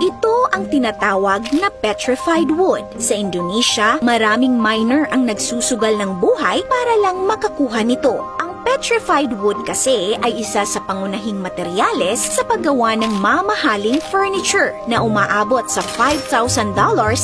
Ito ang tinatawag na petrified wood. Sa Indonesia, maraming miner ang nagsusugal ng buhay para lang makakuha nito. Petrified wood kasi ay isa sa pangunahing materyales sa paggawa ng mamahaling furniture na umaabot sa $5,000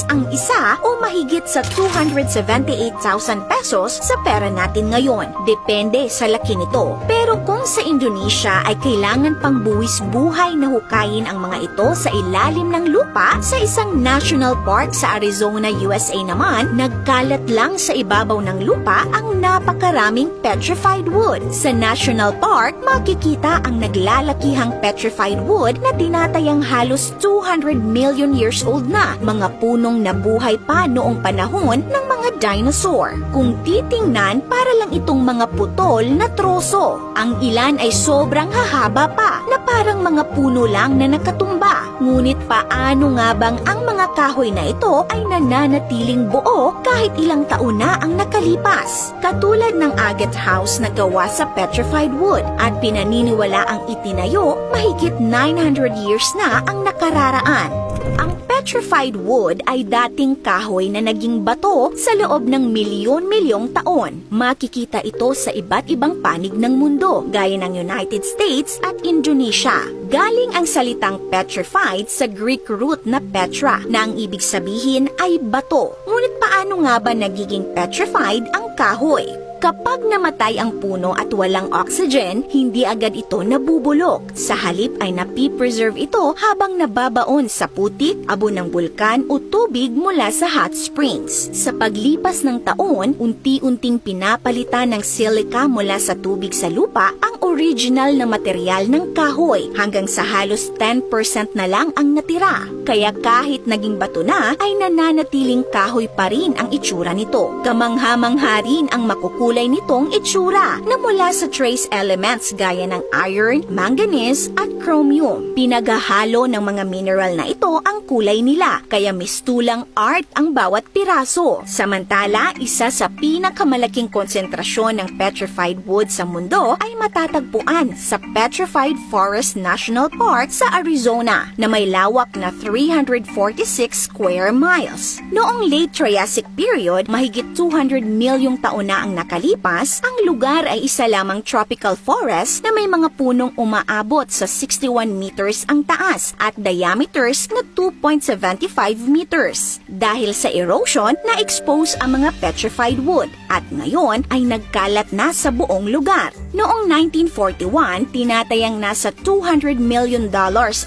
ang isa o mahigit sa 278,000 pesos sa pera natin ngayon. Depende sa laki nito. Pero kung sa Indonesia ay kailangan pang buwis buhay na hukayin ang mga ito sa ilalim ng lupa, sa isang national park sa Arizona, USA naman, nagkalat lang sa ibabaw ng lupa ang napakaraming petrified wood. Sa National Park, makikita ang naglalakihang petrified wood na tinatayang halos 200 million years old na, mga punong nabuhay pa noong panahon ng mga dinosaur. Kung titingnan, para lang itong mga putol na troso. Ang ilan ay sobrang hahaba pa, na parang mga puno lang na nakatumba. Ngunit paano nga bang ang mga kahoy na ito ay nananatiling buo kahit ilang taon na ang nakalipas? Katulad ng agate house na gawa sa petrified wood at pinaniniwala ang itinayo, mahigit 900 years na ang nakararaan. Ang petrified wood ay dating kahoy na naging bato sa loob ng milyon-milyong taon. Makikita ito sa iba't ibang panig ng mundo, gaya ng United States at Indonesia. Galing ang salitang petrified sa Greek root na petra, na ang ibig sabihin ay bato. Ngunit paano nga ba nagiging petrified ang kahoy? Kapag namatay ang puno at walang oxygen, hindi agad ito nabubulok. Sa halip ay napipreserve ito habang nababaon sa putik, abo ng bulkan o tubig mula sa hot springs. Sa paglipas ng taon, unti-unting pinapalitan ng silica mula sa tubig sa lupa ang original na material ng kahoy, hanggang sa halos 10% na lang ang natira. Kaya kahit naging bato na, ay nananatiling kahoy pa rin ang itsura nito. Kamangha-mangha rin ang makukulay nitong itsura na mula sa trace elements gaya ng iron, manganese at chromium. Pinaghahalo ng mga mineral na ito ang kulay nila, kaya mistulang art ang bawat piraso. Samantala, isa sa pinakamalaking konsentrasyon ng petrified wood sa mundo ay matatagpuan sa Petrified Forest National Park sa Arizona, na may lawak na 346 square miles. Noong late Triassic period, mahigit 200 milyong taon na ang nakalipas, ang lugar ay isa lamang tropical forest na may mga punong umaabot sa 61 meters ang taas at diameters na 2.75 meters. Dahil sa erosion, na-expose ang mga petrified wood at ngayon ay nagkalat na sa buong lugar. Noong 1941, tinatayang nasa $200 million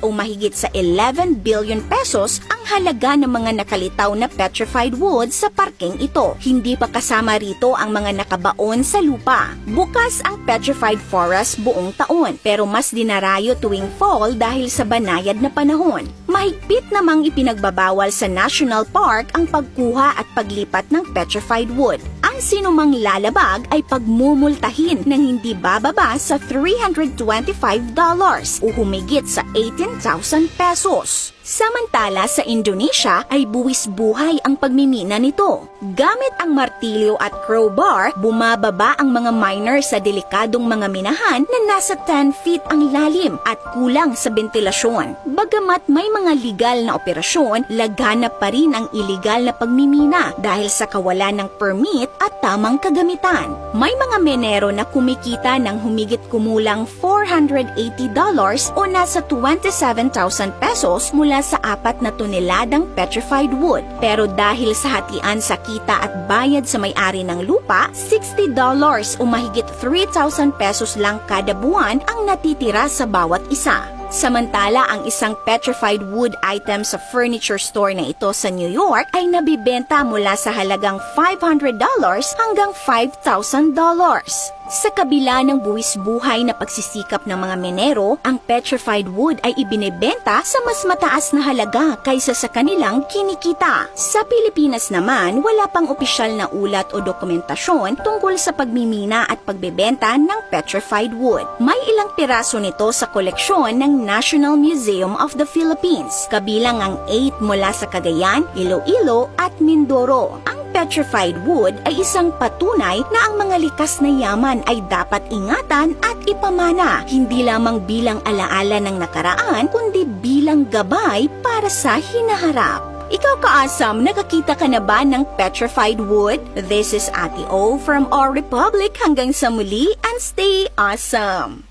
o mahigit sa 11 billion pesos ang halaga ng mga nakalitaw na petrified wood sa parkeng ito. Hindi pa kasama rito ang mga nakabaon sa lupa. Bukas ang petrified forest buong taon, pero mas dinarayo tuwing fall dahil sa banayad na panahon. Mahigpit namang ipinagbabawal sa National Park ang pagkuha at paglipat ng petrified wood. Ang sinumang lalabag ay pagmumultahin ng hindi bababa sa $325 o humigit sa 18,000 pesos. Samantala sa Indonesia ay buwis buhay ang pagmimina nito. Gamit ang martilyo at crowbar, bumababa ang mga miner sa delikadong mga minahan na nasa 10 feet ang lalim at kulang sa bentilasyon. Bagamat may mga legal na operasyon, laganap pa rin ang illegal na pagmimina dahil sa kawalan ng permit at tamang kagamitan. May mga menero na kumikita ng humigit kumulang $480 o nasa 27,000 pesos mula sa 4 na toneladang petrified wood. Pero dahil sa hatian sa kita at bayad sa may-ari ng lupa, $60 o mahigit 3,000 pesos lang kada buwan ang natitira sa bawat isa. Samantala, ang isang petrified wood item sa furniture store na ito sa New York ay nabibenta mula sa halagang $500 hanggang $5,000. Sa kabila ng buwis buhay na pagsisikap ng mga menero, ang petrified wood ay ibinebenta sa mas mataas na halaga kaysa sa kanilang kinikita. Sa Pilipinas naman, wala pang opisyal na ulat o dokumentasyon tungkol sa pagmimina at pagbebenta ng petrified wood. May ilang piraso nito sa koleksyon ng National Museum of the Philippines, kabilang ang 8 mula sa Cagayan, Iloilo at Mindoro. Ang petrified wood ay isang patunay na ang mga likas na yaman ay dapat ingatan at ipamana, hindi lamang bilang alaala ng nakaraan, kundi bilang gabay para sa hinaharap. Ikaw ka-awesome, nakakita ka na ba ng petrified wood? This is Ate O from Our Republic. Hanggang sa muli and stay awesome!